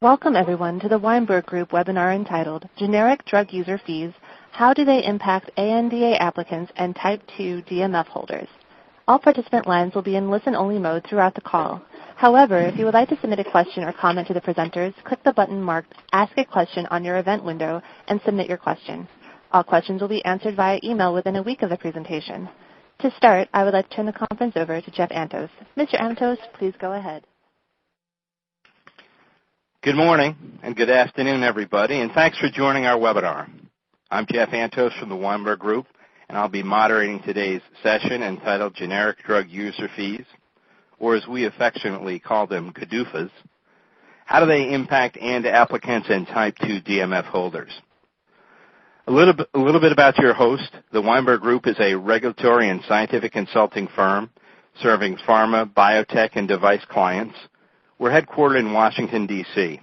Welcome everyone to the Weinberg Group webinar entitled Generic Drug User Fees, How Do They Impact ANDA Applicants and Type 2 DMF Holders? All participant lines will be in listen-only mode throughout the call. However, if you would like to submit a question or comment to the presenters, click the button marked Ask a Question on your event window and submit your question. All questions will be answered via email within a week of the presentation. To start, I would like to turn the conference over to Jeff Antos. Mr. Antos, please go ahead. Good morning and good afternoon, everybody, and thanks for joining our webinar. I'm Jeff Antos from the Weinberg Group, and I'll be moderating today's session entitled Generic Drug User Fees, or as we affectionately call them, GDUFAs. How do they impact ANDA applicants and Type 2 DMF holders? A little bit about your host. The Weinberg Group is a regulatory and scientific consulting firm serving pharma, biotech, and device clients. We're headquartered in Washington, D.C.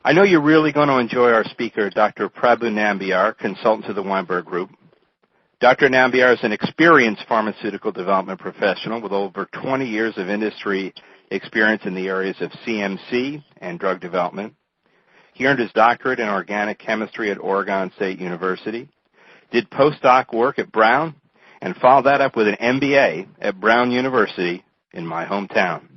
I know you're really going to enjoy our speaker, Dr. Prabu Nambiar, consultant to the Weinberg Group. Dr. Nambiar is an experienced pharmaceutical development professional with over 20 years of industry experience in the areas of CMC and drug development. He earned his doctorate in organic chemistry at Oregon State University, did postdoc work at Brown, and followed that up with an MBA at Brown University in my hometown.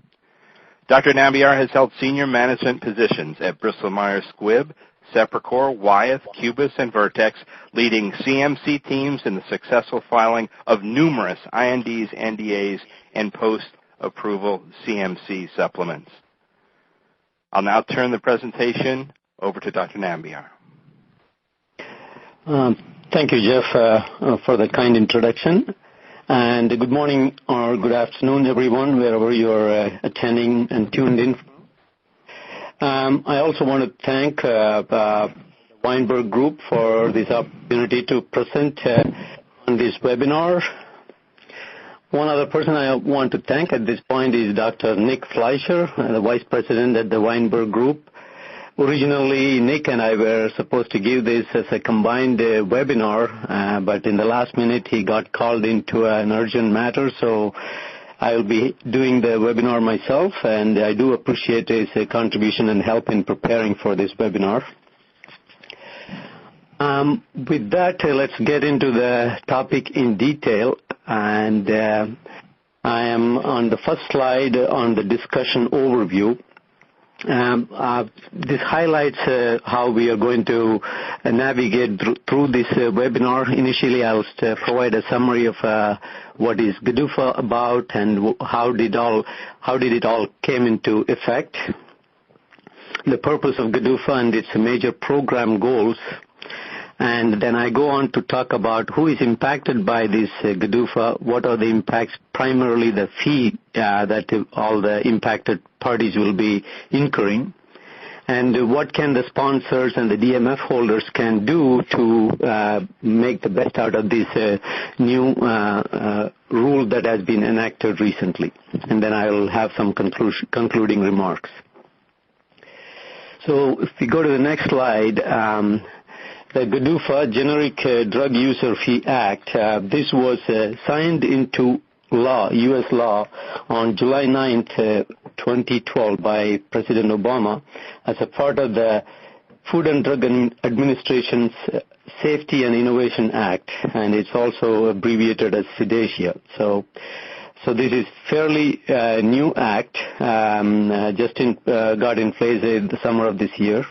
Dr. Nambiar has held senior management positions at Bristol-Myers Squibb, Seprecor, Wyeth, Cubis, and Vertex, leading CMC teams in the successful filing of numerous INDs, NDAs, and post-approval CMC supplements. I'll now turn the presentation over to Dr. Nambiar. Thank you, Jeff, for the kind introduction. And good morning or good afternoon, everyone, wherever you're attending and tuned in. I also want to thank the Weinberg Group for this opportunity to present on this webinar. One other person I want to thank at this point is Dr. Nick Fleischer, the Vice President at the Weinberg Group. Originally, Nick and I were supposed to give this as a combined webinar, but in the last minute he got called into an urgent matter, so I'll be doing the webinar myself, and I do appreciate his contribution and help in preparing for this webinar. With that, let's get into the topic in detail, and I am on the first slide on the discussion overview. This highlights how we are going to navigate through this webinar. Initially, I'll provide a summary of what is GDUFA about and how did it all came into effect, the purpose of GDUFA and its major program goals. And then I go on to talk about who is impacted by this GDUFA, what are the impacts, primarily the fee that all the impacted parties will be incurring, and what can the sponsors and the DMF holders can do to make the best out of this new rule that has been enacted recently. And then I will have some concluding remarks. So if we go to the next slide, the GDUFA, Generic Drug User Fee Act, this was signed into law, U.S. law, on July 9th, 2012 by President Obama as a part of the Food and Drug Administration's Safety and Innovation Act, and it's also abbreviated as SEDACIA. So this is fairly new act, just got in place in the summer of this year.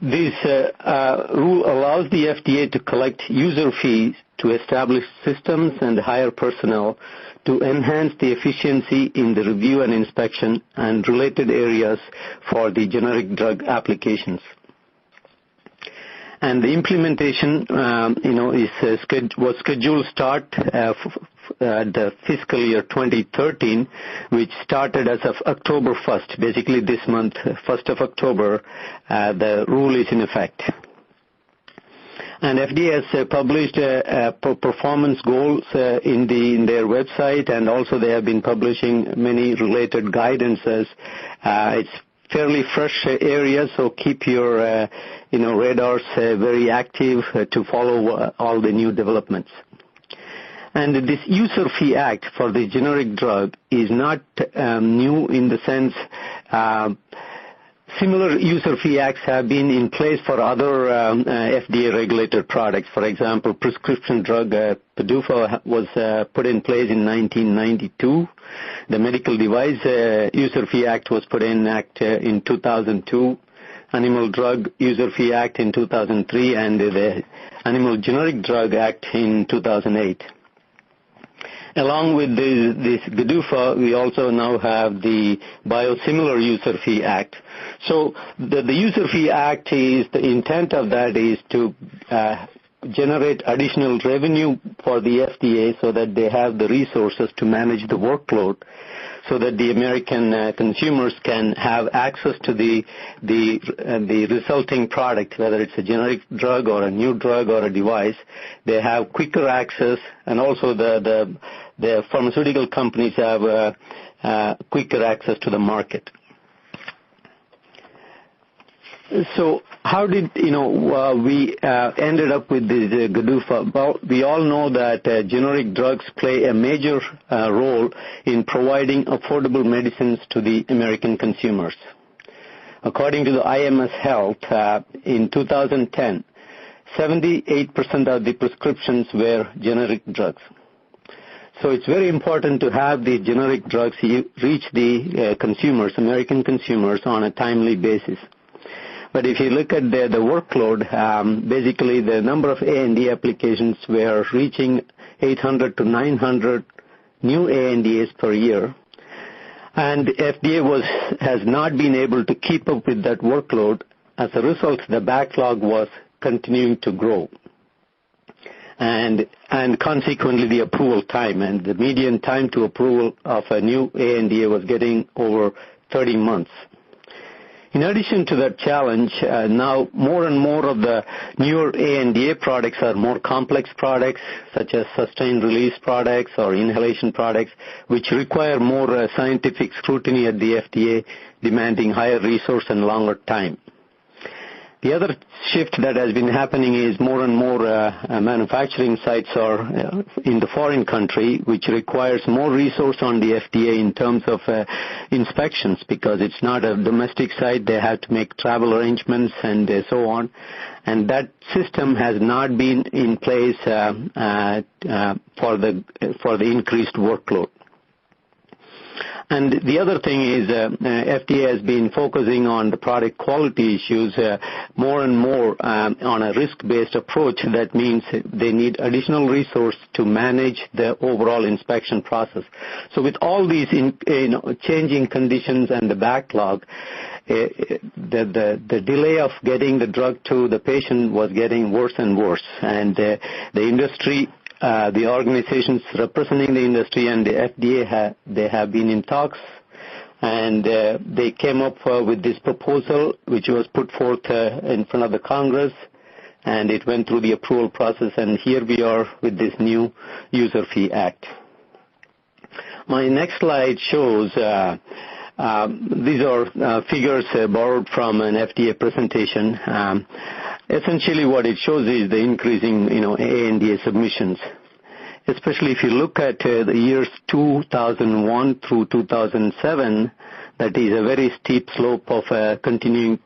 This rule allows the FDA to collect user fees to establish systems and hire personnel to enhance the efficiency in the review and inspection and related areas for the generic drug applications. And the implementation, was scheduled to start the fiscal year 2013, which started as of October 1st. Basically, this month, 1st of October, the rule is in effect. And FDA has published performance goals in their website, and also they have been publishing many related guidances. It's fairly fresh area, so keep your radars very active to follow all the new developments. And this User Fee Act for the generic drug is not new in the sense Similar user fee acts have been in place for other FDA-regulated products. For example, prescription drug GDUFA was put in place in 1992. The Medical Device User Fee Act was put in 2002. Animal Drug User Fee Act in 2003, and the Animal Generic Drug Act in 2008. Along with this GDUFA, we also now have the Biosimilar User Fee Act. So the User Fee Act is, the intent of that is to generate additional revenue for the FDA so that they have the resources to manage the workload, so that the American consumers can have access to the resulting product, whether it's a generic drug or a new drug or a device. They have quicker access, and also the pharmaceutical companies have quicker access to the market. So how did we ended up with this GDUFA? Well, we all know that generic drugs play a major role in providing affordable medicines to the American consumers. According to the IMS Health, in 2010, 78% of the prescriptions were generic drugs. So it's very important to have the generic drugs reach the consumers, American consumers, on a timely basis. But if you look at the workload, basically the number of ANDA applications were reaching 800 to 900 new ANDAs per year. And FDA has not been able to keep up with that workload. As a result, the backlog was continuing to grow. And consequently, the approval time, and the median time to approval of a new ANDA was getting over 30 months. In addition to that challenge, now more and more of the newer ANDA products are more complex products, such as sustained release products or inhalation products, which require more scientific scrutiny at the FDA, demanding higher resource and longer time. The other shift that has been happening is more and more manufacturing sites are in the foreign country, which requires more resource on the FDA in terms of inspections, because it's not a domestic site. They have to make travel arrangements and so on. And that system has not been in place for the increased workload. And the other thing is FDA has been focusing on the product quality issues more and more on a risk-based approach. That means they need additional resource to manage the overall inspection process. So with all these changing conditions and the backlog, the delay of getting the drug to the patient was getting worse and worse. And the industry, the organizations representing the industry and the FDA, they have been in talks, and they came up with this proposal, which was put forth in front of the Congress, and it went through the approval process, and here we are with this new User Fee Act. My next slide shows these are figures borrowed from an FDA presentation. Essentially what it shows is the increasing ANDA submissions. Especially if you look at the years 2001 through 2007, that is a very steep slope of continuous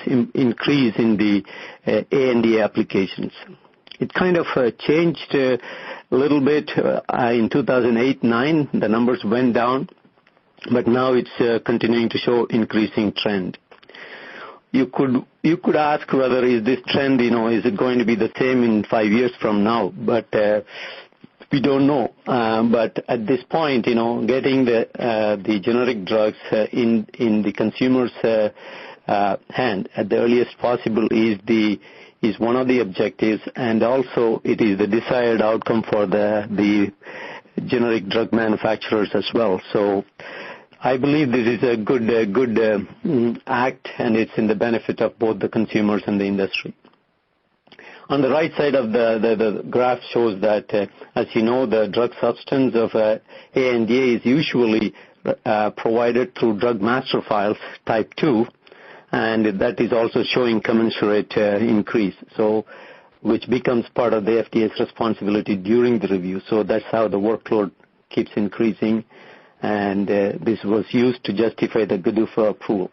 increase in the ANDA applications. It kind of changed a little bit in 2008-9. The numbers went down, but now it's continuing to show increasing trend. You could ask whether is this trend, is it going to be the same in 5 years from now? But we don't know. But at this point, getting the generic drugs in the consumer's hand at the earliest possible is one of the objectives, and also it is the desired outcome for the generic drug manufacturers as well. So I believe this is a good act, and it's in the benefit of both the consumers and the industry. On the right side of the graph shows that, as you know, the drug substance of ANDA is usually provided through Drug Master Files Type 2, and that is also showing commensurate increase, so which becomes part of the FDA's responsibility during the review. So that's how the workload keeps increasing. and this was used to justify the GDUFA approval.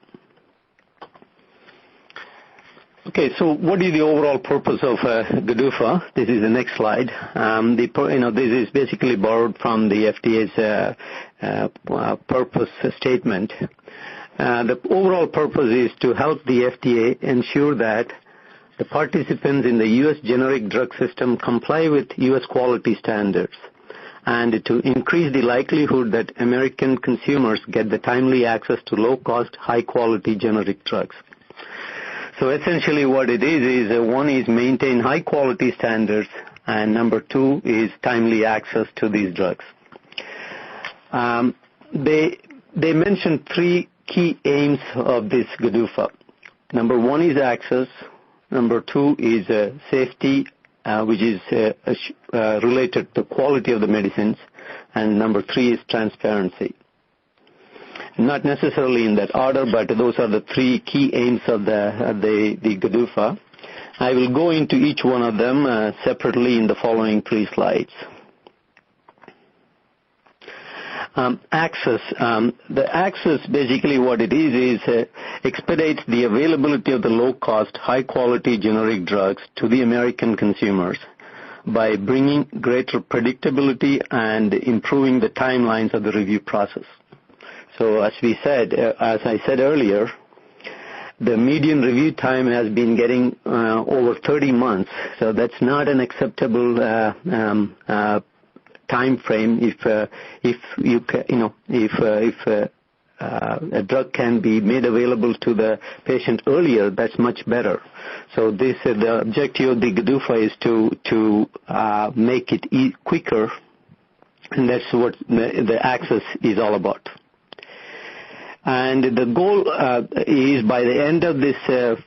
Okay, so what is the overall purpose of GDUFA? This is the next slide. This is basically borrowed from the FDA's purpose statement. The overall purpose is to help the FDA ensure that the participants in the U.S. generic drug system comply with U.S. quality standards, and to increase the likelihood that American consumers get the timely access to low-cost, high-quality generic drugs. So essentially what it is one is maintain high-quality standards, and number two is timely access to these drugs. They mentioned three key aims of this GDUFA. Number one is access. Number two is safety, which is related to quality of the medicines. And number three is transparency. Not necessarily in that order, but those are the three key aims of the GDUFA. I will go into each one of them separately in the following three slides. Access. The access, basically what it is expedites the availability of the low-cost, high-quality generic drugs to the American consumers by bringing greater predictability and improving the timelines of the review process. So as I said earlier, the median review time has been getting over 30 months, so that's not an acceptable time frame. If a drug can be made available to the patient earlier, that's much better. So the objective of the GDUFA is to make it quicker, and that's what the access is all about. And the goal is by the end of this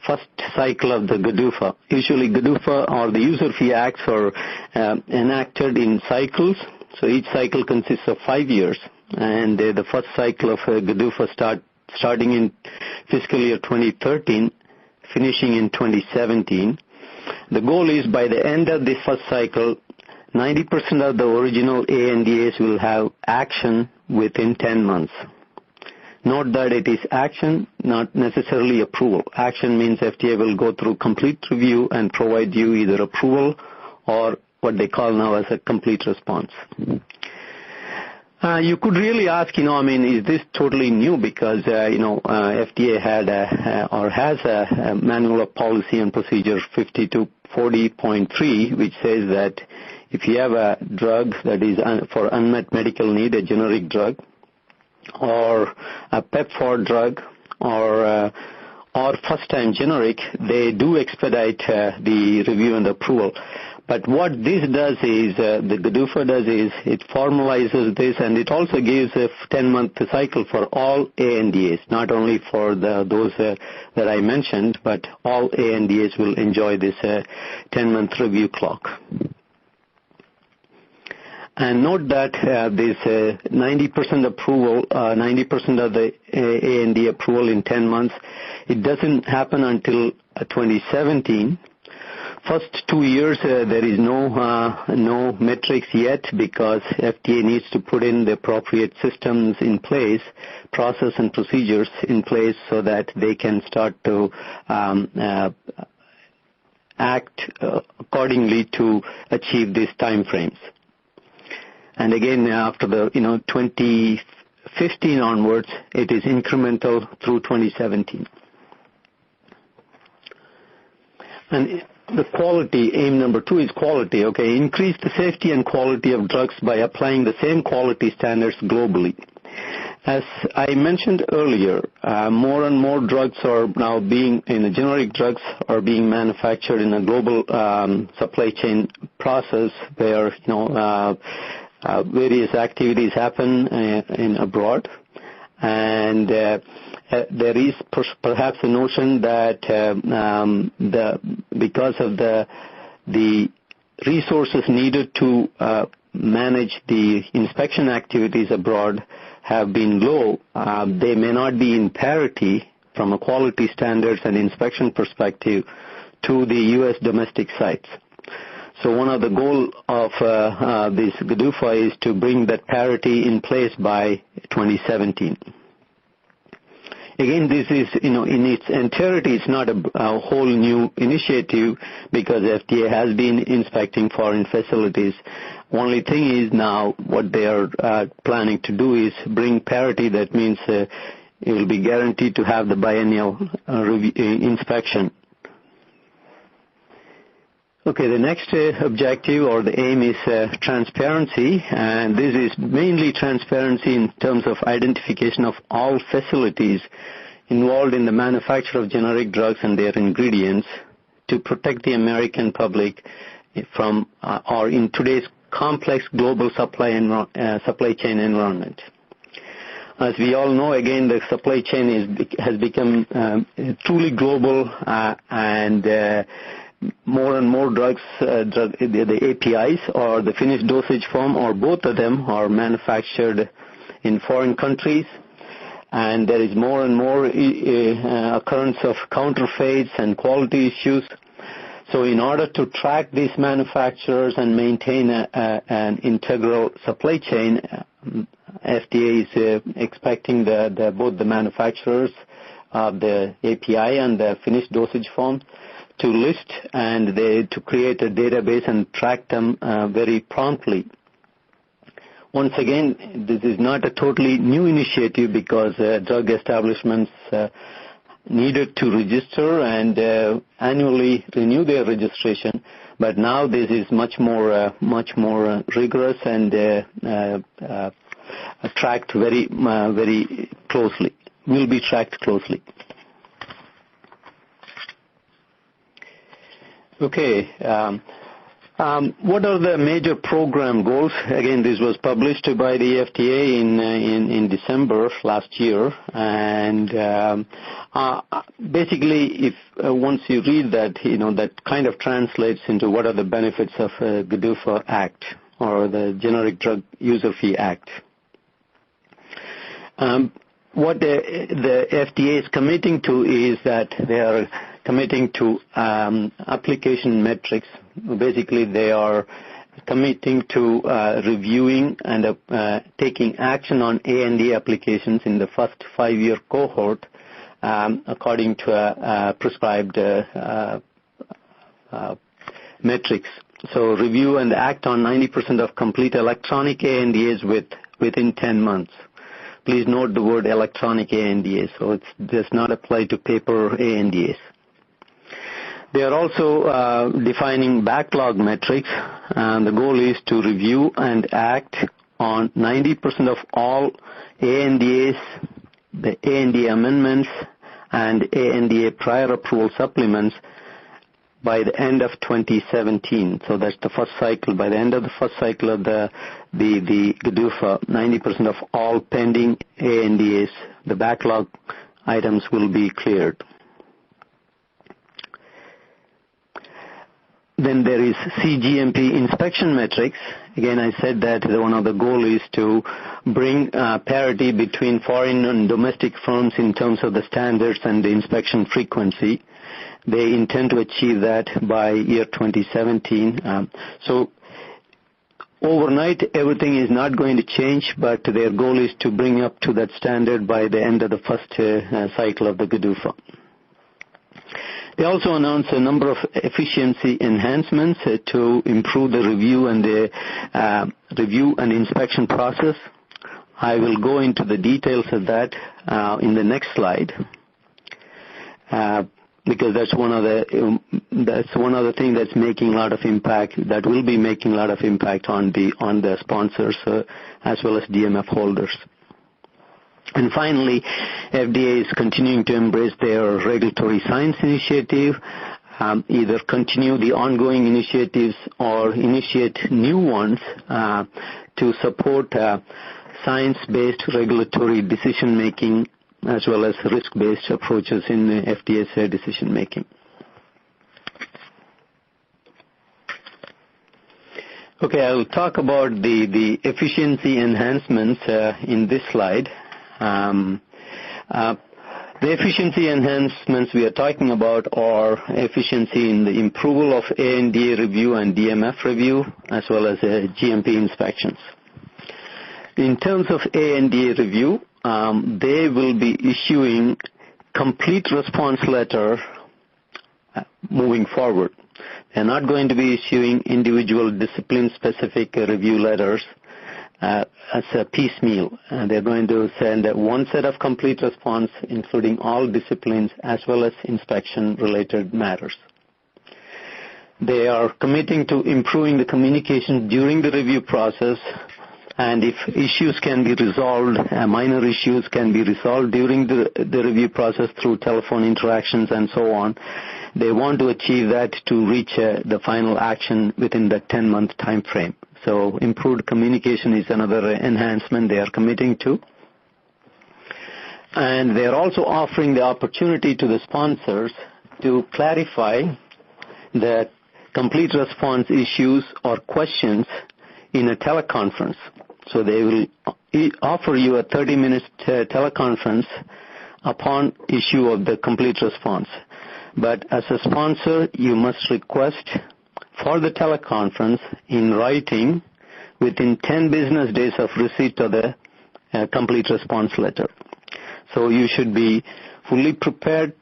first cycle of the GDUFA. Usually GDUFA or the user fee acts are enacted in cycles. So each cycle consists of 5 years. And the first cycle of GDUFA starting in fiscal year 2013, finishing in 2017. The goal is by the end of this first cycle, 90% of the original ANDAs will have action within 10 months. Note that it is action, not necessarily approval. Action means FDA will go through complete review and provide you either approval or what they call now as a complete response. You could really ask, is this totally new? Because, FDA had has a manual of policy and procedure 5240.3, which says that if you have a drug that is for unmet medical need, a generic drug, or a PEPFAR drug, or first-time generic, they do expedite the review and approval. But what this does is, the GDUFA does is, it formalizes this, and it also gives a 10-month cycle for all ANDAs, not only for those that I mentioned, but all ANDAs will enjoy this 10-month review clock. And note that this 90% approval, 90% of the ANDA approval in 10 months, it doesn't happen until 2017. First 2 years, there is no metrics yet because FDA needs to put in the appropriate systems in place, process and procedures in place so that they can start to act accordingly to achieve these time frames. And again, after the 2015 onwards, it is incremental through 2017. And the quality, aim number 2 is quality. Okay, increase the safety and quality of drugs by applying the same quality standards globally. As I mentioned earlier, more and more drugs are now generic drugs are being manufactured in a global supply chain process where, various activities happen in abroad, and there is perhaps a notion that because of the resources needed to manage the inspection activities abroad have been low, they may not be in parity from a quality standards and inspection perspective to the U.S. domestic sites. So one of the goals of this GDUFA is to bring that parity in place by 2017. Again, this is, in its entirety, it's not a whole new initiative because FDA has been inspecting foreign facilities. Only thing is now what they are planning to do is bring parity. That means it will be guaranteed to have the biennial inspection. Okay, the next objective or the aim is transparency, and this is mainly transparency in terms of identification of all facilities involved in the manufacture of generic drugs and their ingredients to protect the American public from or in today's complex global supply chain environment. As we all know, again, the supply chain has become truly global and more and more drugs, the APIs or the finished dosage form or both of them are manufactured in foreign countries, and there is more and more occurrence of counterfeits and quality issues. So in order to track these manufacturers and maintain an integral supply chain, FDA is expecting both the manufacturers of the API and the finished dosage form to list and to create a database and track them very promptly. Once again, this is not a totally new initiative because drug establishments needed to register and annually renew their registration, but now this is much more rigorous and tracked very closely. Will be tracked closely. Okay. What are the major program goals? Again, this was published by the FDA in December last year, and basically, if once you read that, that kind of translates into what are the benefits of GDUFA Act or the Generic Drug User Fee Act. What the FDA is committing to is that they are committing to application metrics. Basically, they are committing to reviewing and taking action on ANDA applications in the first 5-year cohort according to prescribed metrics. So review and act on 90% of complete electronic ANDAs within 10 months. Please note the word electronic ANDAs, so it does not apply to paper ANDAs. They are also defining backlog metrics, and the goal is to review and act on 90% of all ANDAs, the ANDA amendments, and ANDA prior approval supplements by the end of 2017. So that's the first cycle. By the end of the first cycle of the GDUFA, 90% of all pending ANDAs, the backlog items will be cleared. Then there is CGMP inspection metrics. Again, I said that one of the goals is to bring parity between foreign and domestic firms in terms of the standards and the inspection frequency. They intend to achieve that by year 2017. So overnight, everything is not going to change, but their goal is to bring up to that standard by the end of the first cycle of the GDUFA. They also announced a number of efficiency enhancements to improve the review and inspection process. I will go into the details of that in the next slide, because that's one of the things that's making a lot of impact. That will be making a lot of impact on the sponsors as well as DMF holders. And finally, FDA is continuing to embrace their regulatory science initiative, either continue the ongoing initiatives or initiate new ones to support science-based regulatory decision-making as well as risk-based approaches in FDA's decision-making. Okay, I'll talk about the efficiency enhancements in this slide. The efficiency enhancements we are talking about are efficiency in the approval of ANDA review and DMF review, as well as GMP inspections. In terms of ANDA review, they will be issuing complete response letter moving forward. They're not going to be issuing individual discipline-specific review letters as a piecemeal. They're going to send one set of complete response, including all disciplines as well as inspection-related matters. They are committing to improving the communication during the review process, and if issues can be resolved, minor issues can be resolved during the review process through telephone interactions and so on. They want to achieve that to reach the final action within the 10-month time frame. So improved communication is another enhancement they are committing to. And they are also offering the opportunity to the sponsors to clarify the complete response issues or questions in a teleconference. So they will offer you a 30-minute teleconference upon issue of the complete response. But as a sponsor, you must request for the teleconference in writing within 10 business days of receipt of the complete response letter. So you should be fully prepared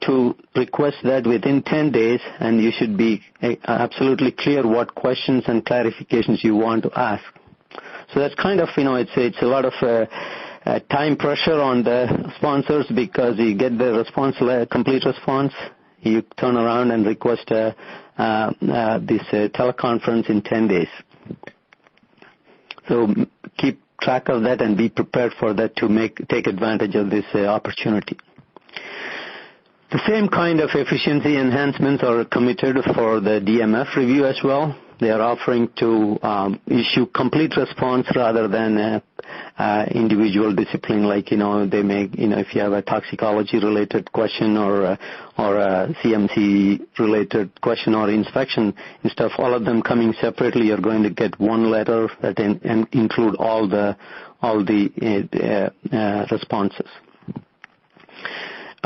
to request that within 10 days, and you should be absolutely clear what questions and clarifications you want to ask. So that's kind of, it's a lot of time pressure on the sponsors, because you get the response, complete response, you turn around and request this teleconference in 10 days. So keep track of that and be prepared for that to take advantage of this opportunity. The same kind of efficiency enhancements are committed for the DMF review as well. They are offering to issue complete response rather than individual discipline, like, they may, if you have a toxicology-related question or a CMC-related question or inspection, instead of all of them coming separately, you're going to get one letter that include all the responses.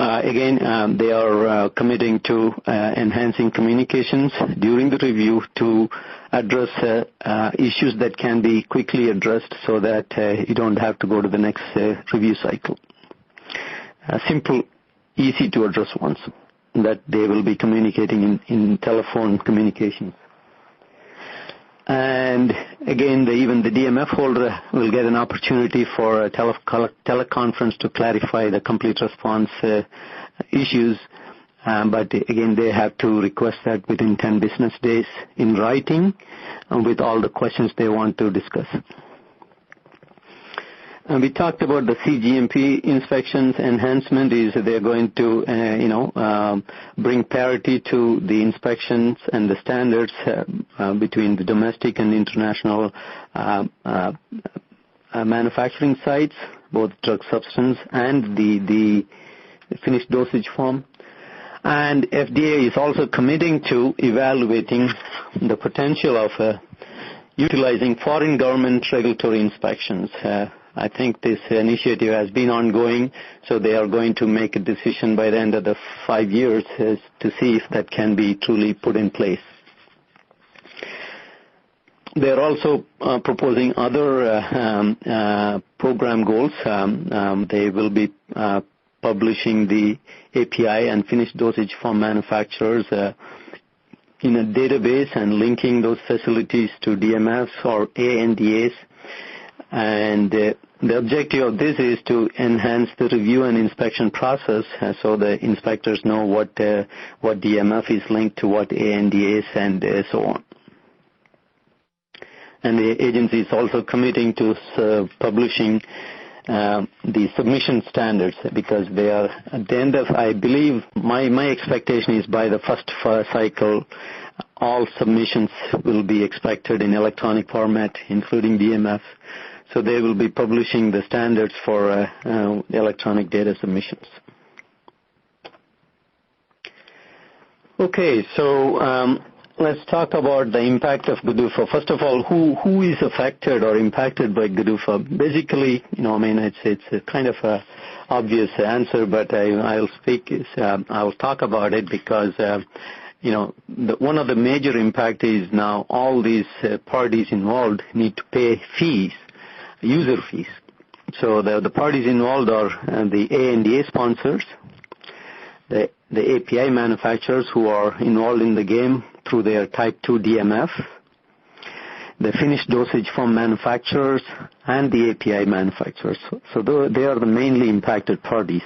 Again, they are committing to enhancing communications during the review to address issues that can be quickly addressed so that you don't have to go to the next review cycle. Simple, easy to address ones that they will be communicating in telephone communications. And again, even the DMF holder will get an opportunity for a teleconference to clarify the complete response issues. But again, they have to request that within 10 business days in writing with all the questions they want to discuss. And we talked about the CGMP inspections enhancement is they're going to, bring parity to the inspections and the standards between the domestic and international manufacturing sites, both drug substance and the finished dosage form. And FDA is also committing to evaluating the potential of utilizing foreign government regulatory inspections. I think this initiative has been ongoing, so they are going to make a decision by the end of the 5 years to see if that can be truly put in place. They are also proposing other program goals. They will be publishing the API and finished dosage form manufacturers in a database and linking those facilities to DMFs or ANDAs. And the objective of this is to enhance the review and inspection process so the inspectors know what DMF is linked to what ANDAs and so on. And the agency is also committing to publishing the submission standards, because they are at the end of, I believe, my expectation is by the first cycle, all submissions will be expected in electronic format, including DMF. So they will be publishing the standards for electronic data submissions. Okay, so let's talk about the impact of GDUFA. First of all, who is affected or impacted by GDUFA? Basically, it's a kind of a obvious answer, but I'll talk about it because one of the major impact is now all these parties involved need to pay fees, user fees. So the parties involved are the ANDA sponsors, the API manufacturers who are involved in the game through their Type 2 DMF, the finished dosage form manufacturers, and the API manufacturers. So they are the mainly impacted parties.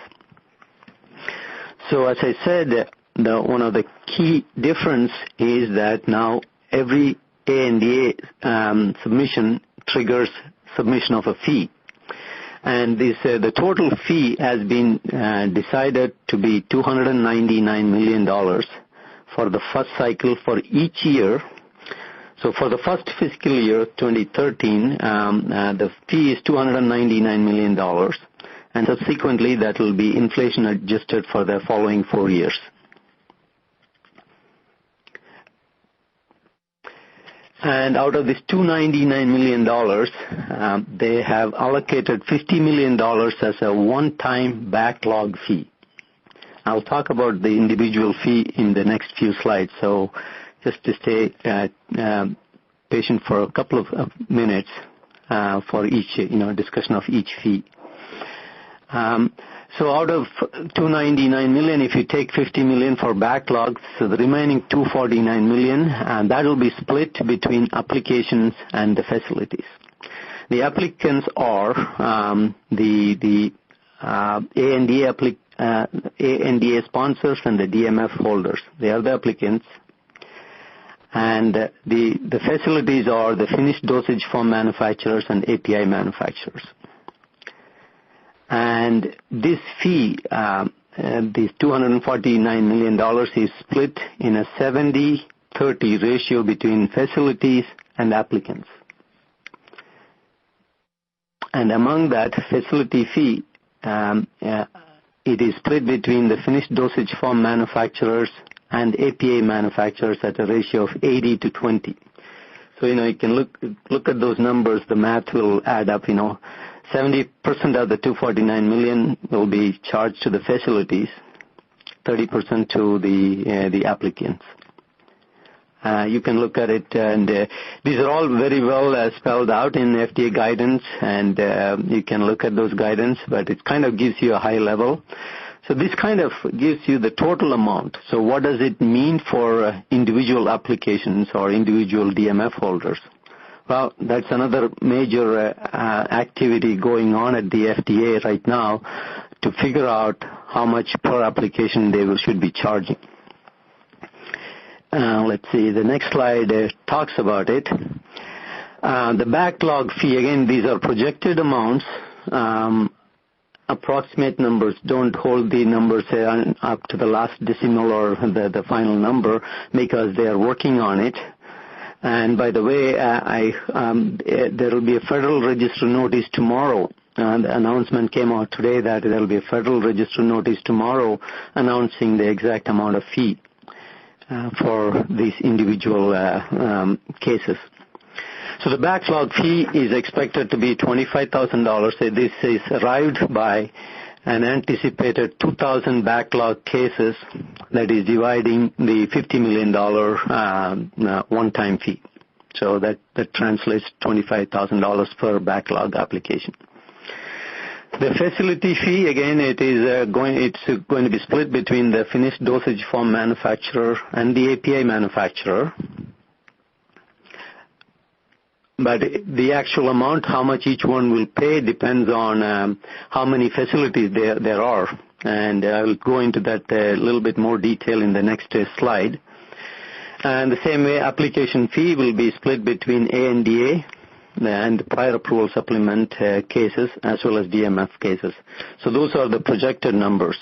So as I said, one of the key difference is that now every ANDA submission triggers submission of a fee. And the total fee has been decided to be $299 million for the first cycle for each year. So for the first fiscal year, 2013, the fee is $299 million. And subsequently, that will be inflation adjusted for the following 4 years. And out of this $299 million, they have allocated $50 million as a one-time backlog fee. I'll talk about the individual fee in the next few slides, so just to stay patient for a couple of minutes for each discussion of each fee. So out of $299 million, if you take $50 million for backlog, so the remaining $249 million, and that will be split between applications and the facilities. The applicants are the ANDA sponsors and the DMF holders. They are the applicants. And the facilities are the finished dosage form manufacturers and API manufacturers. And this fee, this $249 million is split in a 70-30 ratio between facilities and applicants. And among that facility fee, it is split between the finished dosage form manufacturers and API manufacturers at a ratio of 80-20. So, you can look at those numbers, the math will add up, 70% of the $249 million will be charged to the facilities, 30% to the applicants. You can look at it, and these are all very well spelled out in FDA guidance, and you can look at those guidance, but it kind of gives you a high level. So this kind of gives you the total amount. So what does it mean for individual applications or individual DMF holders? Well, that's another major activity going on at the FDA right now to figure out how much per application they should be charging. Let's see, the next slide talks about it. The backlog fee, again, these are projected amounts. Approximate numbers, don't hold the numbers up to the last decimal or the final number because they are working on it. And by the way, there will be a Federal Register notice tomorrow. The announcement came out today that there will be a Federal Register notice tomorrow announcing the exact amount of fee for these individual cases. So the backlog fee is expected to be $25,000. This is arrived by an anticipated 2,000 backlog cases that is dividing the $50 million one-time fee. So that translates $25,000 per backlog application. The facility fee, again, it's going to be split between the finished dosage form manufacturer and the API manufacturer. But the actual amount, how much each one will pay, depends on how many facilities there are. And I will go into that a little bit more detail in the next slide. And the same way, application fee will be split between ANDA and prior approval supplement cases as well as DMF cases. So those are the projected numbers.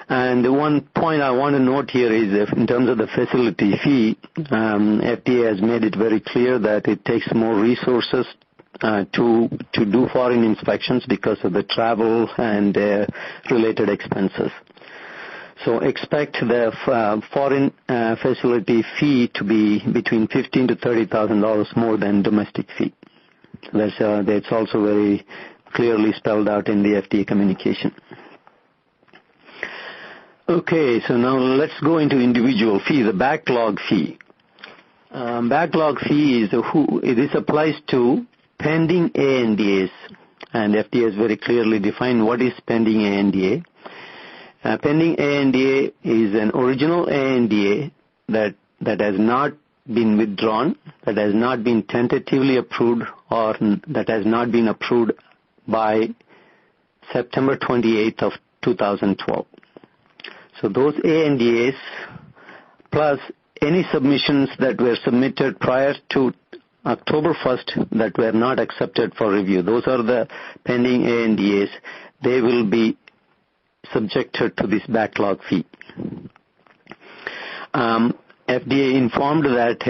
And the one point I want to note here is that in terms of the facility fee, FDA has made it very clear that it takes more resources to do foreign inspections because of the travel and related expenses. So expect the foreign facility fee to be between $15,000 to $30,000 more than domestic fee. That's also very clearly spelled out in the FDA communication. Okay, so now let's go into individual fee, the backlog fee. Backlog fee this applies to pending ANDAs, and FDA has very clearly defined what is pending ANDA. Pending ANDA is an original ANDA that has not been withdrawn, that has not been tentatively approved, or that has not been approved by September 28th of 2012. So those ANDAs plus any submissions that were submitted prior to October 1st that were not accepted for review, those are the pending ANDAs. They will be subjected to this backlog fee. FDA informed that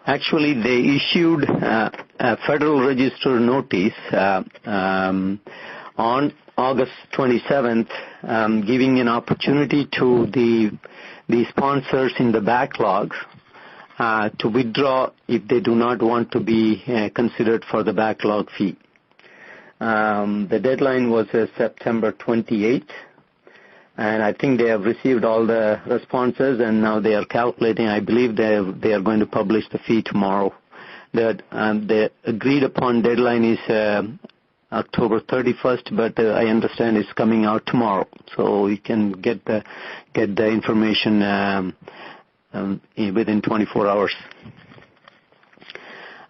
actually they issued a Federal Register notice on August 27th, giving an opportunity to the sponsors in the backlog to withdraw if they do not want to be considered for the backlog fee. The deadline was September 28th, and I think they have received all the responses, and now they are calculating. I believe they are going to publish the fee tomorrow. The agreed upon deadline is October 31st, but I understand it's coming out tomorrow, so you can get the information within 24 hours.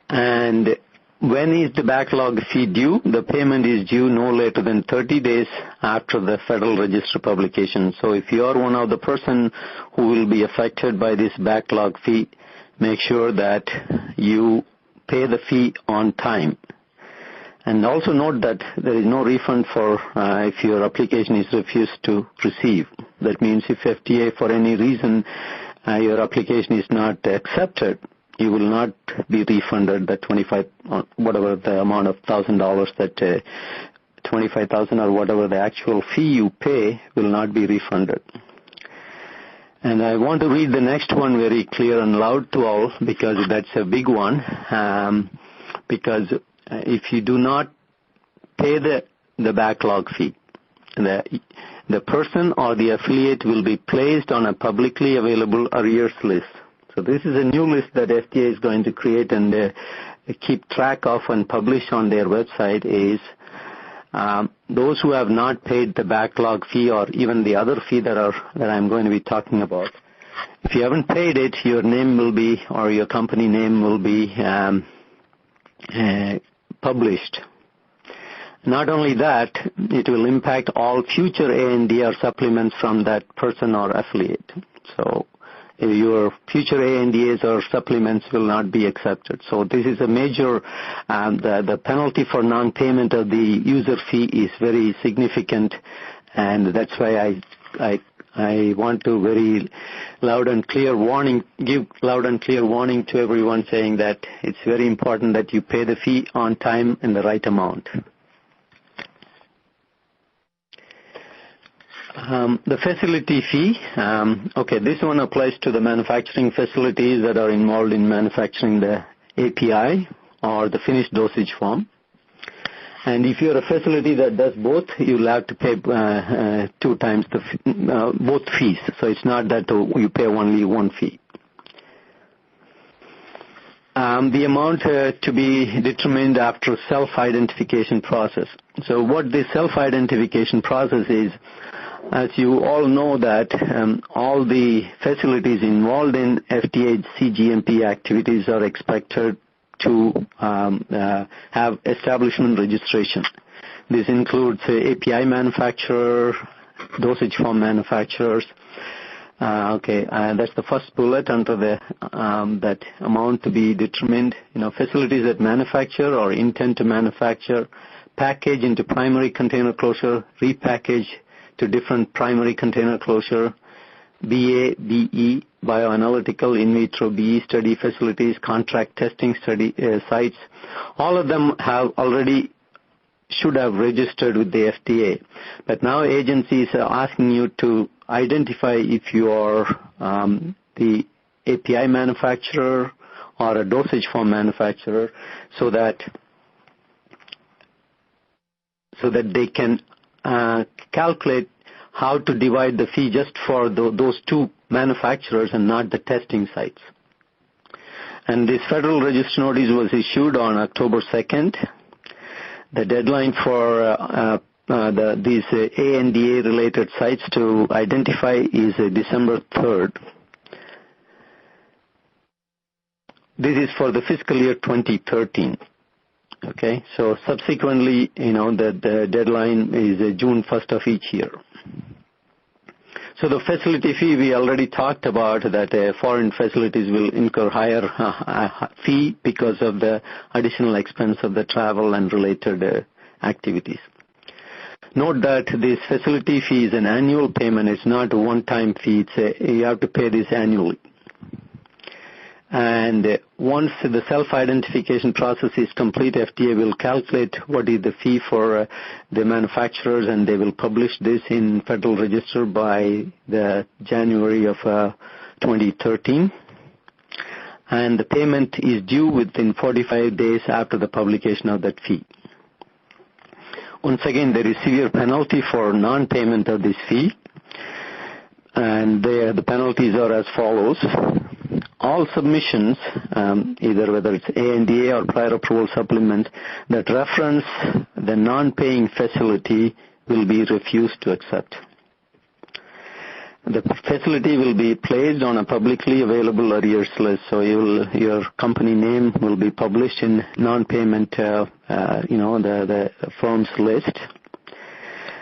And when is the backlog fee due? The payment is due no later than 30 days after the Federal Register publication. So if you are one of the person who will be affected by this backlog fee, make sure that you pay the fee on time. And also note that there is no refund for if your application is refused to receive. That means if FDA, for any reason, your application is not accepted, you will not be refunded the $25, whatever the amount of $1,000 that $25,000 or whatever the actual fee you pay will not be refunded. And I want to read the next one very clear and loud to all because that's a big one. Because if you do not pay the backlog fee, the person or the affiliate will be placed on a publicly available arrears list. So this is a new list that FDA is going to create and keep track of and publish on their website is those who have not paid the backlog fee or even the other fee that I'm going to be talking about. If you haven't paid it, your name will be, or your company name will be published. Not only that, it will impact all future ANDA or supplements from that person or affiliate. So your future ANDAs or supplements will not be accepted. So this is a major, the penalty for non-payment of the user fee is very significant, and that's why I want to very loud and clear warning, give loud and clear warning to everyone saying that it's very important that you pay the fee on time and the right amount. The facility fee, okay, this one applies to the manufacturing facilities that are involved in manufacturing the API or the finished dosage form. And if you're a facility that does both, you'll have to pay 2 times both fees. So it's not that you pay only one fee. The amount to be determined after self-identification process. So what the self-identification process is, as you all know that all the facilities involved in FDA CGMP activities are expected to have establishment registration. This includes API manufacturer, dosage form manufacturers. That's the first bullet under the that amount to be determined. Facilities that manufacture or intend to manufacture, package into primary container closure, repackage to different primary container closure, BA, BE, bioanalytical, in vitro, BE study facilities, contract testing study sites. All of them have already should have registered with the FDA. But now agencies are asking you to identify if you are the API manufacturer or a dosage form manufacturer, so that they can calculate how to divide the fee just for those two manufacturers and not the testing sites. And this Federal Register notice was issued on October 2nd. The deadline for these ANDA-related sites to identify is December 3rd. This is for the fiscal year 2013. Okay, so subsequently, the deadline is June 1st of each year. So the facility fee, we already talked about that foreign facilities will incur higher fee because of the additional expense of the travel and related activities. Note that this facility fee is an annual payment. It's not a one-time fee. You have to pay this annually. And once the self-identification process is complete, FDA will calculate what is the fee for the manufacturers, and they will publish this in Federal Register by the January of 2013. And the payment is due within 45 days after the publication of that fee. Once again, there is severe penalty for non-payment of this fee, and the penalties are as follows. All submissions, either whether it's ANDA or prior approval supplement, that reference the non-paying facility will be refused to accept. The facility will be placed on a publicly available arrears list, so your company name will be published in non-payment, the firm's list.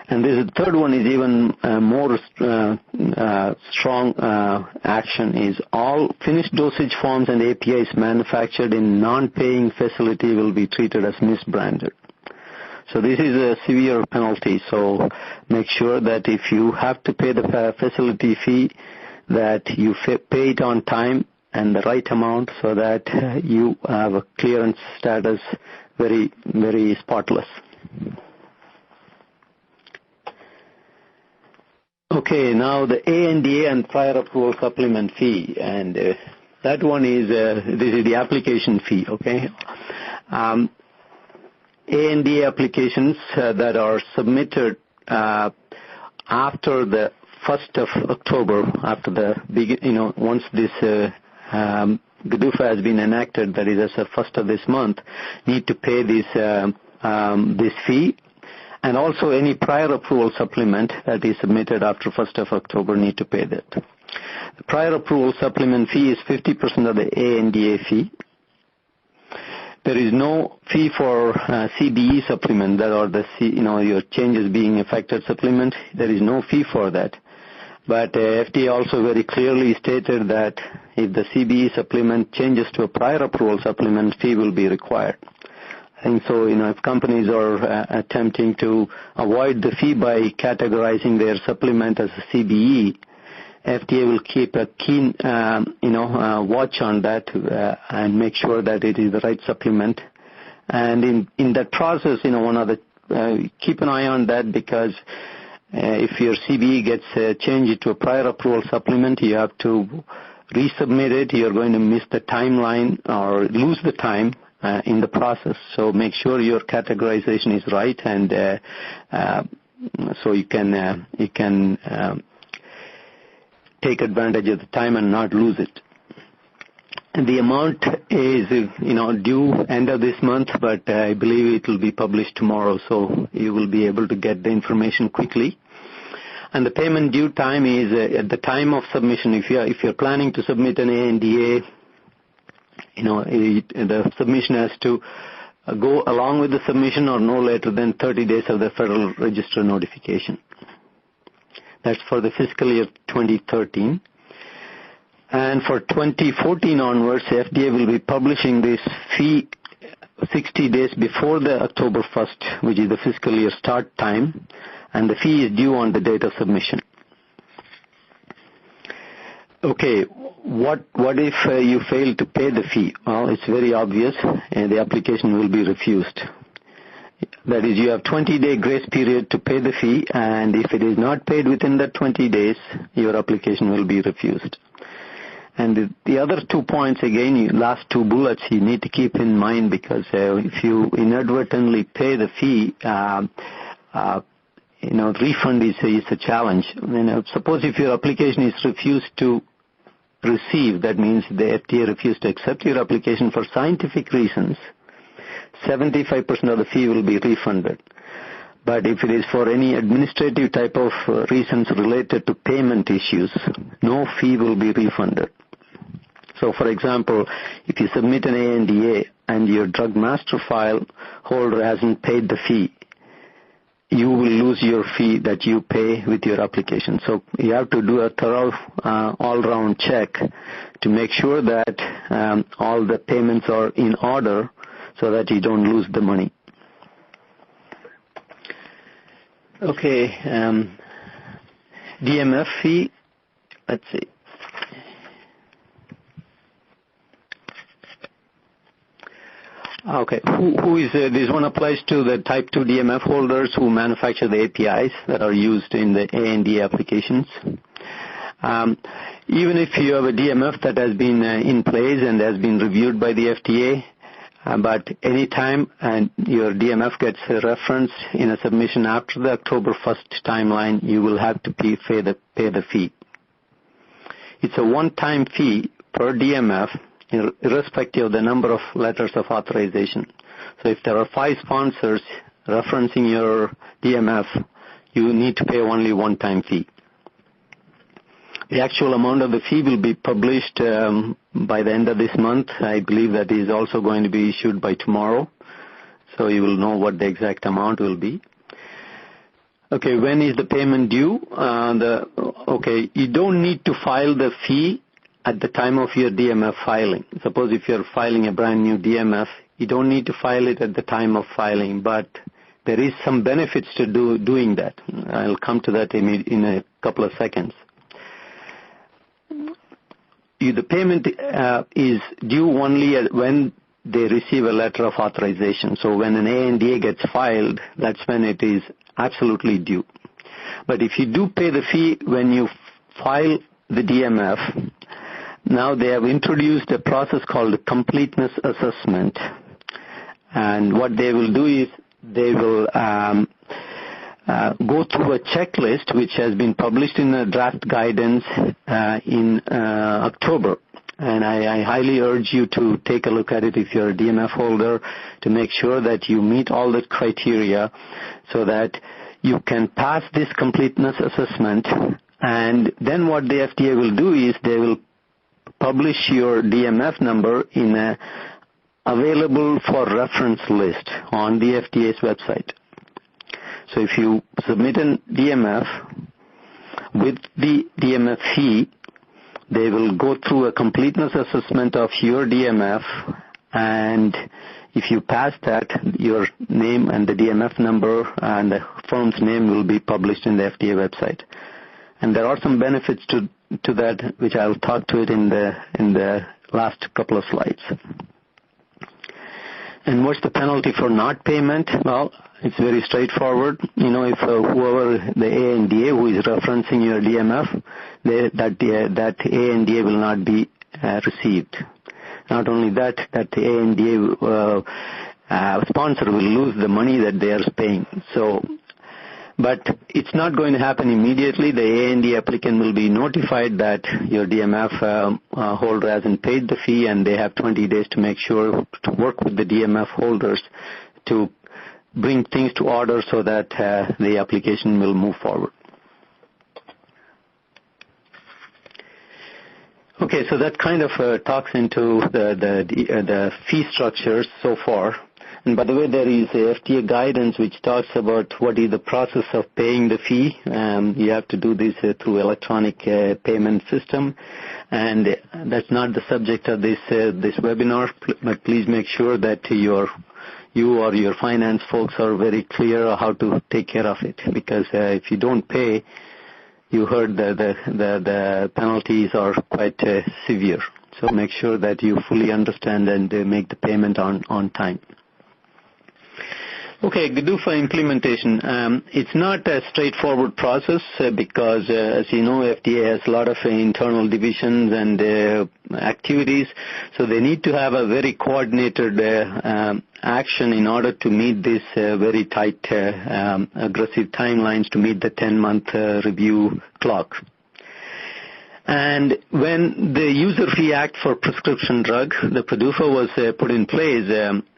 And the third one is even more strong action is all finished dosage forms and APIs manufactured in non-paying facility will be treated as misbranded. So this is a severe penalty. So make sure that if you have to pay the facility fee, that you pay it on time and the right amount, so that you have a clearance status very, very spotless. Okay, now the ANDA and prior approval supplement fee, and that one is this is the application fee. Okay, ANDA applications that are submitted after the 1st of October, after the once this GDUFA has been enacted, that is as of 1st of this month, need to pay this fee. And also any prior approval supplement that is submitted after 1st of October need to pay that. The prior approval supplement fee is 50% of the ANDA fee. There is no fee for CBE supplement, that or your changes being affected supplement. There is no fee for that. But FDA also very clearly stated that if the CBE supplement changes to a prior approval supplement, fee will be required. And so, if companies are attempting to avoid the fee by categorizing their supplement as a CBE, FDA will keep a keen, watch on that and make sure that it is the right supplement. And in that process, keep an eye on that, because if your CBE gets changed to a prior approval supplement, you have to resubmit it. You're going to miss the timeline or lose the time in the process. So make sure your categorization is right, and so you can take advantage of the time and not lose it. And the amount is due end of this month, but I believe it will be published tomorrow, so you will be able to get the information quickly. And the payment due time is at the time of submission. If you're planning to submit an ANDA, the submission has to go along with the submission or no later than 30 days of the Federal Register notification. That's for the fiscal year 2013. And for 2014 onwards, FDA will be publishing this fee 60 days before the October 1st, which is the fiscal year start time, and the fee is due on the date of submission. Okay, what if you fail to pay the fee? Well, it's very obvious, and the application will be refused. That is, you have 20-day grace period to pay the fee, and if it is not paid within that 20 days, your application will be refused. And the other 2 points, again, last 2 bullets, you need to keep in mind, because if you inadvertently pay the fee, refund is a challenge. Suppose if your application is refused to receive, that means the FDA refused to accept your application for scientific reasons, 75% of the fee will be refunded. But if it is for any administrative type of reasons related to payment issues, no fee will be refunded. So, for example, if you submit an ANDA and your drug master file holder hasn't paid the fee, you will lose your fee that you pay with your application. So you have to do a thorough all-round check to make sure that all the payments are in order so that you don't lose the money. Okay, DMF fee, let's see. Okay, who is this one applies to the type 2 DMF holders who manufacture the APIs that are used in the ANDA applications. Even if you have a DMF that has been in place and has been reviewed by the FDA, but any time your DMF gets a reference in a submission after the October 1st timeline, you will have to pay the fee. It's a one-time fee per DMF, irrespective of the number of letters of authorization. So if there are 5 sponsors referencing your DMF, you need to pay only one-time fee. The actual amount of the fee will be published by the end of this month. I believe that is also going to be issued by tomorrow, so you will know what the exact amount will be. Okay, when is the payment due? You don't need to file the fee at the time of your DMF filing. Suppose if you're filing a brand new DMF, you don't need to file it at the time of filing, but there is some benefits to doing that. I'll come to that in a couple of seconds. The payment is due only when they receive a letter of authorization. So when an ANDA gets filed, that's when it is absolutely due. But if you do pay the fee when you file the DMF, now they have introduced a process called completeness assessment. And what they will do is they will go through a checklist which has been published in a draft guidance in October. And I highly urge you to take a look at it if you're a DMF holder, to make sure that you meet all the criteria so that you can pass this completeness assessment. And then what the FDA will do is they will publish your DMF number in a available for reference list on the FDA's website. So if you submit a DMF with the DMF fee, they will go through a completeness assessment of your DMF, and if you pass that, your name and the DMF number and the firm's name will be published in the FDA website. And there are some benefits to that, which I'll talk to it in the last couple of slides. And what's the penalty for not payment? Well, it's very straightforward. If whoever the ANDA who is referencing your DMF, that ANDA will not be received. Not only that the ANDA sponsor will lose the money that they are paying. But it's not going to happen immediately. The ANDA applicant will be notified that your DMF holder hasn't paid the fee, and they have 20 days to make sure to work with the DMF holders to bring things to order so that the application will move forward. Okay, so that kind of talks into the fee structures so far. And by the way, there is a FDA guidance which talks about what is the process of paying the fee. You have to do this through electronic payment system, and that's not the subject of this webinar. But please make sure that you or your finance folks are very clear how to take care of it, because if you don't pay, you heard the penalties are quite severe. So make sure that you fully understand and make the payment on time. Okay, GDUFA implementation. It's not a straightforward process because, as you know, FDA has a lot of internal divisions and activities, so they need to have a very coordinated action in order to meet this very tight, aggressive timelines to meet the 10-month review clock. And when the User Fee Act for prescription drug, the PDUFA was put in place,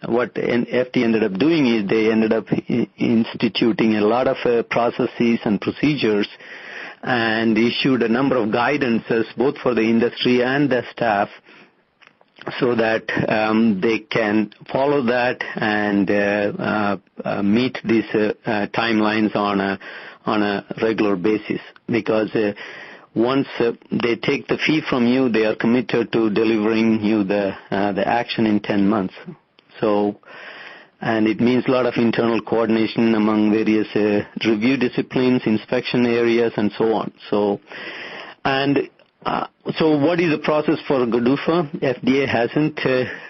what FDA ended up doing is they ended up instituting a lot of processes and procedures and issued a number of guidances both for the industry and the staff so that they can follow that and meet these timelines on a regular basis, because once they take the fee from you, they are committed to delivering you the action in 10 months. So, and it means a lot of internal coordination among various review disciplines, inspection areas, and so on. So what is the process for GDUFA? FDA hasn't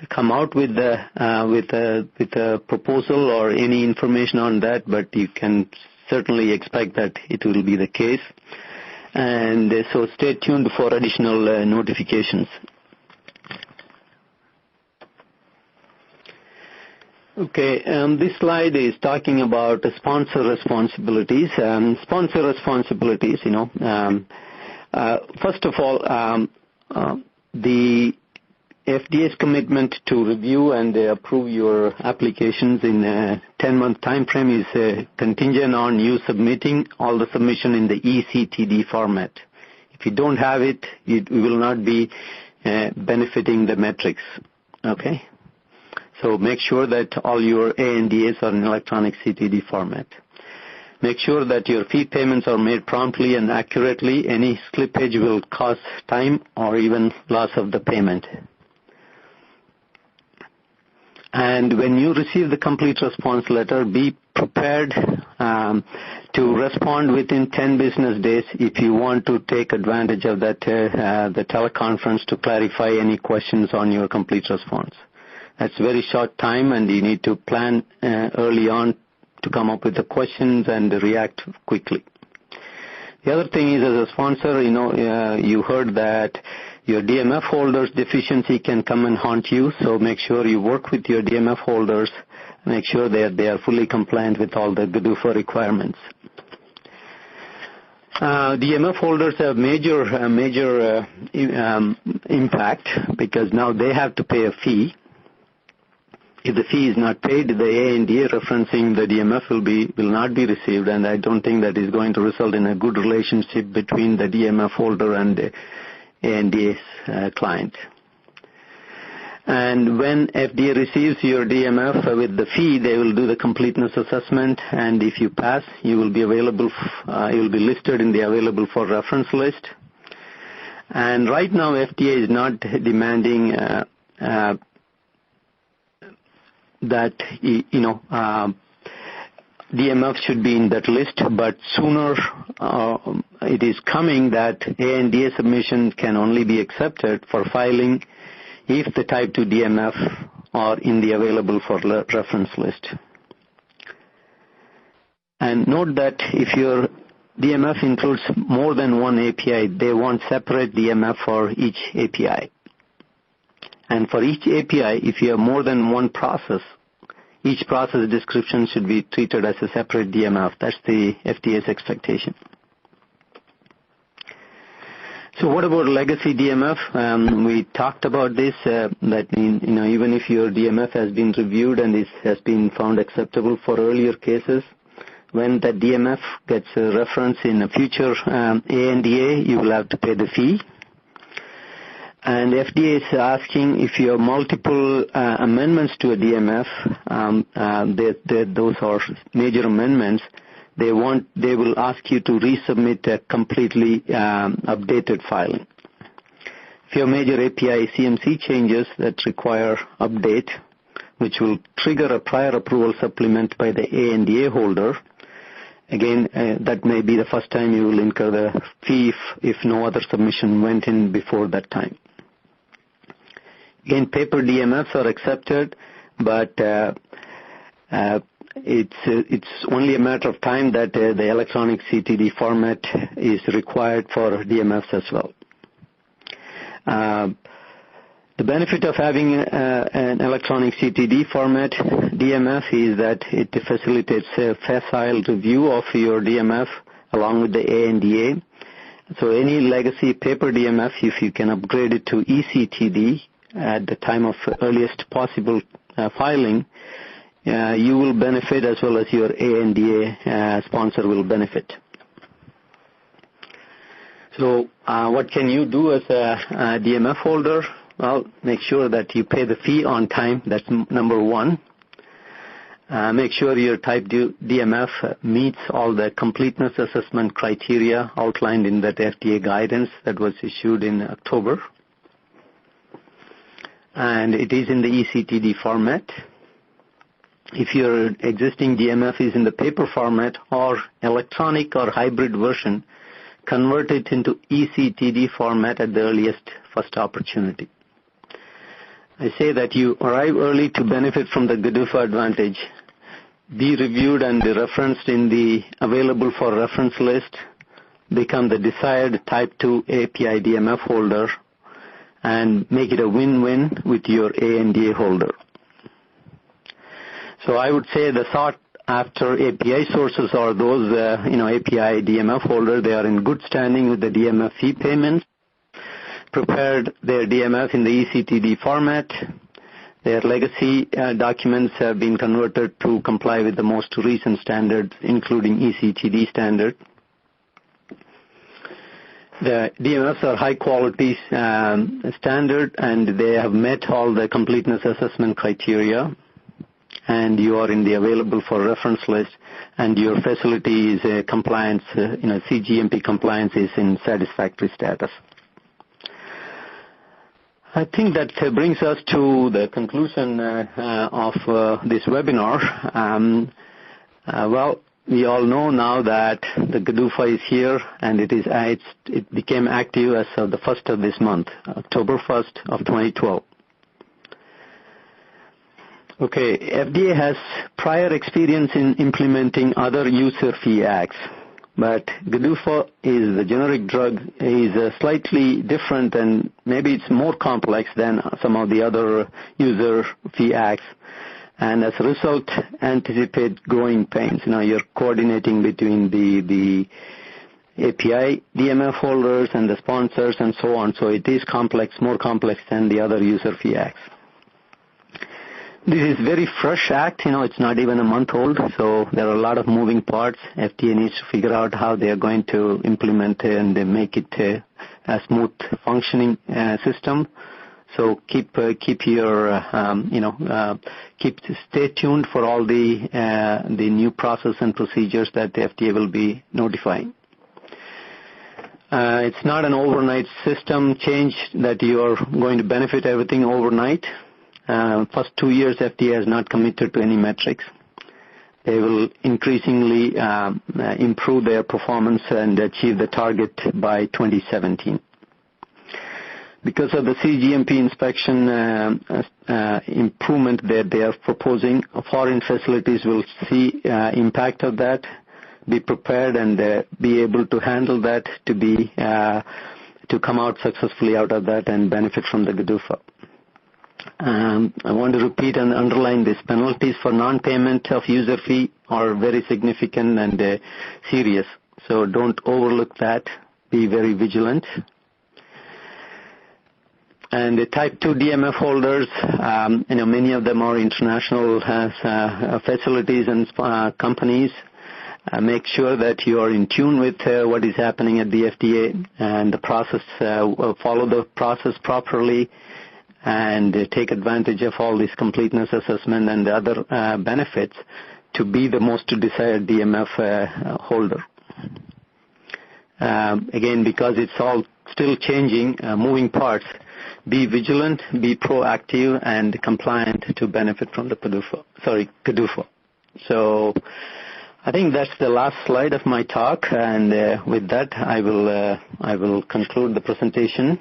come out with a proposal or any information on that, but you can certainly expect that it will be the case. And so stay tuned for additional notifications. Okay, this slide is talking about sponsor responsibilities. Sponsor responsibilities, first of all, the FDA's commitment to review and approve your applications in a 10-month time frame is contingent on you submitting all the submission in the eCTD format. If you don't have it, you will not be benefiting the metrics. Okay? So make sure that all your ANDAs are in electronic CTD format. Make sure that your fee payments are made promptly and accurately. Any slippage will cause time or even loss of the payment. And when you receive the complete response letter, be prepared to respond within 10 business days if you want to take advantage of that the teleconference to clarify any questions on your complete response. That's very short time, and you need to plan early on to come up with the questions and react quickly. The other thing is, as a sponsor, you heard that your DMF holders' deficiency can come and haunt you, so make sure you work with your DMF holders, make sure that they are fully compliant with all the GDUFA requirements. DMF holders have major impact because now they have to pay a fee. If the fee is not paid, the ANDA referencing the DMF will not be received, and I don't think that is going to result in a good relationship between the DMF holder and the ANDA's client. And when FDA receives your DMF with the fee, they will do the completeness assessment, and if you pass, you will be available. You will be listed in the available for reference list. And right now, FDA is not demanding that DMF should be in that list, but sooner it is coming that ANDA submission can only be accepted for filing if the type 2 DMF are in the available for reference list. And note that if your DMF includes more than one API, they want separate DMF for each API. And for each API, if you have more than one process, each process description should be treated as a separate DMF. That's the FDA's expectation. So what about legacy DMF? We talked about this, that even if your DMF has been reviewed and has been found acceptable for earlier cases, when that DMF gets a reference in a future ANDA, you will have to pay the fee. And FDA is asking if you have multiple amendments to a DMF, those are major amendments, they will ask you to resubmit a completely updated filing. If you have major API CMC changes that require update, which will trigger a prior approval supplement by the ANDA holder, again, that may be the first time you will incur the fee if no other submission went in before that time. Again, paper DMFs are accepted, but it's only a matter of time that the electronic CTD format is required for DMFs as well. The benefit of having an electronic CTD format DMF is that it facilitates a facile review of your DMF along with the ANDA. So any legacy paper DMF, if you can upgrade it to eCTD at the time of earliest possible filing, you will benefit as well as your ANDA sponsor will benefit. So what can you do as a DMF holder? Well, make sure that you pay the fee on time. That's number one. Make sure your type DMF meets all the completeness assessment criteria outlined in that FDA guidance that was issued in October. And it is in the eCTD format. If your existing DMF is in the paper format or electronic or hybrid version, convert it into eCTD format at the earliest first opportunity. I say that you arrive early to benefit from the GDUFA advantage. Be reviewed and referenced in the available for reference list. Become the desired Type 2 API DMF holder and make it a win-win with your ANDA holder. So I would say the sought after API sources are those, API DMF holder. They are in good standing with the DMF fee payments. Prepared their DMF in the eCTD format. Their legacy documents have been converted to comply with the most recent standards, including eCTD standard. The DMFs are high quality standard, and they have met all the completeness assessment criteria. And you are in the available for reference list, and your facility is compliance, CGMP compliance is in satisfactory status. I think that brings us to the conclusion of this webinar. Well, we all know now that the GDUFA is here, and it became active as of the 1st of this month, October 1st of 2012. Okay, FDA has prior experience in implementing other user fee acts, but GDUFA is the generic drug is slightly different, and maybe it's more complex than some of the other user fee acts. And as a result, anticipate growing pains. You're coordinating between the API DMF holders and the sponsors and so on. So it is complex, more complex than the other user fee acts. This is very fresh act, it's not even a month old, so there are a lot of moving parts. FDA needs to figure out how they are going to implement it and make it a smooth functioning system. So keep your, stay tuned for all the new process and procedures that the FDA will be notifying. It's not an overnight system change that you are going to benefit everything overnight. First 2 years, FDA has not committed to any metrics. They will increasingly improve their performance and achieve the target by 2017. Because of the CGMP inspection improvement that they are proposing, foreign facilities will see impact of that, be prepared and be able to handle that to come out successfully out of that and benefit from the GDUFA. I want to repeat and underline these penalties for non-payment of user fee are very significant and serious. So don't overlook that. Be very vigilant. And the Type 2 DMF holders, many of them are international facilities and companies. Make sure that you are in tune with what is happening at the FDA and the process. Follow the process properly. And take advantage of all this completeness assessment and the other benefits to be the most desired DMF holder. Again, because it's all still changing, moving parts, be vigilant, be proactive, and compliant to benefit from the GDUFA. So I think that's the last slide of my talk, and with that, I will conclude the presentation.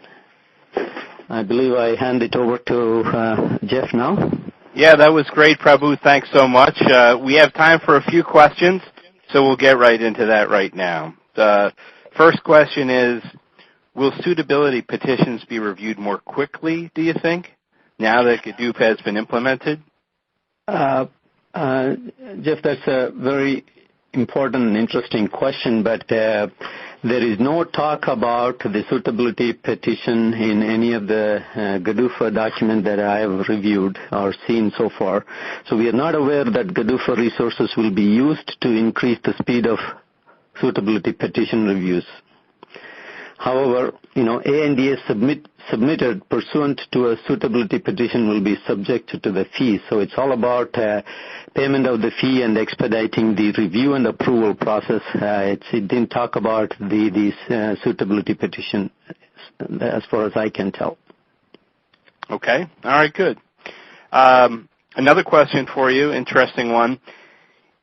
I believe I hand it over to Jeff now. Yeah, that was great, Prabu. Thanks so much. We have time for a few questions, so we'll get right into that right now. The first question is, will suitability petitions be reviewed more quickly, do you think, now that GDUFA has been implemented? Jeff, that's a very important and interesting question, but there is no talk about the suitability petition in any of the GDUFA document that I have reviewed or seen so far. So we are not aware that GDUFA resources will be used to increase the speed of suitability petition reviews. However, ANDA submitted pursuant to a suitability petition will be subject to the fee. So it's all about payment of the fee and expediting the review and approval process. It didn't talk about the suitability petition as far as I can tell. Okay. All right, good. Another question for you, interesting one.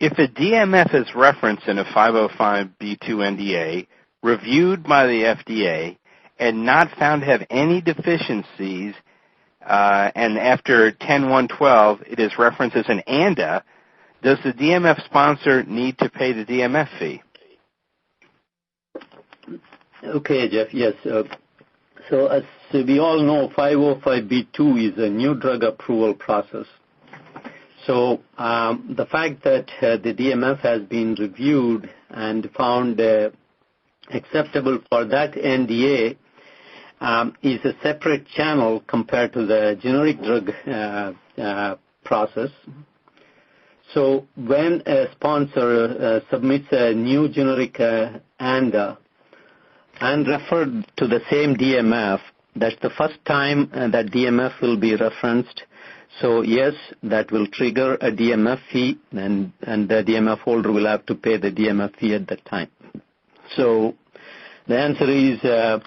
If a DMF is referenced in a 505B2 NDA, reviewed by the FDA, and not found to have any deficiencies, and after 10.1.12 it is referenced as an ANDA, does the DMF sponsor need to pay the DMF fee? Okay, Jeff, yes. So as we all know, 505B2 is a new drug approval process. So the fact that the DMF has been reviewed and found acceptable for that NDA is a separate channel compared to the generic drug process. So when a sponsor submits a new generic ANDA and referred to the same DMF, that's the first time that DMF will be referenced. So yes, that will trigger a DMF fee, and the DMF holder will have to pay the DMF fee at that time. So the answer is the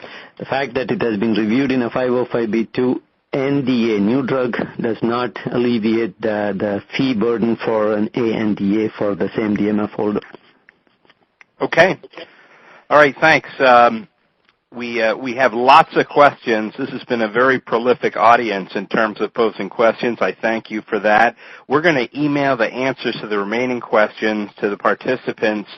fact that it has been reviewed in a 505B2 NDA, new drug, does not alleviate the fee burden for an ANDA for the same DMF holder. Okay. All right, thanks. We have lots of questions. This has been a very prolific audience in terms of posing questions. I thank you for that. We're going to email the answers to the remaining questions to the participants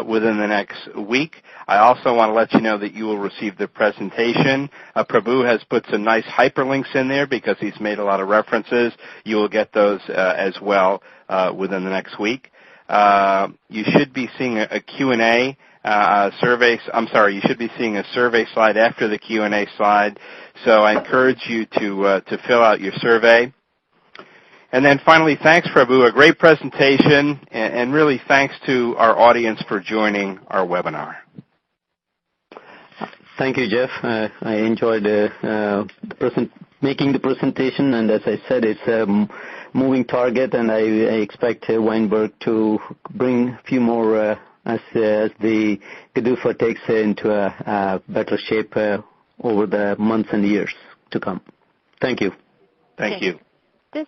within the next week. I also want to let you know that you will receive the presentation. Prabu has put some nice hyperlinks in there because he's made a lot of references. You will get those as well within the next week. You should be seeing a Q&A survey. I'm sorry, you should be seeing a survey slide after the Q&A slide. So I encourage you to fill out your survey. And then finally, thanks, Prabu. A great presentation, and really thanks to our audience for joining our webinar. Thank you, Jeff. I enjoyed making the presentation, and as I said, it's a moving target, and I expect Weinberg to bring a few more as the GDUFA takes into a better shape over the months and years to come. Thank you. Thank you.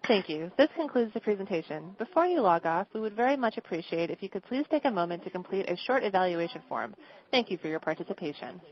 Thank you. This concludes the presentation. Before you log off, we would very much appreciate if you could please take a moment to complete a short evaluation form. Thank you for your participation.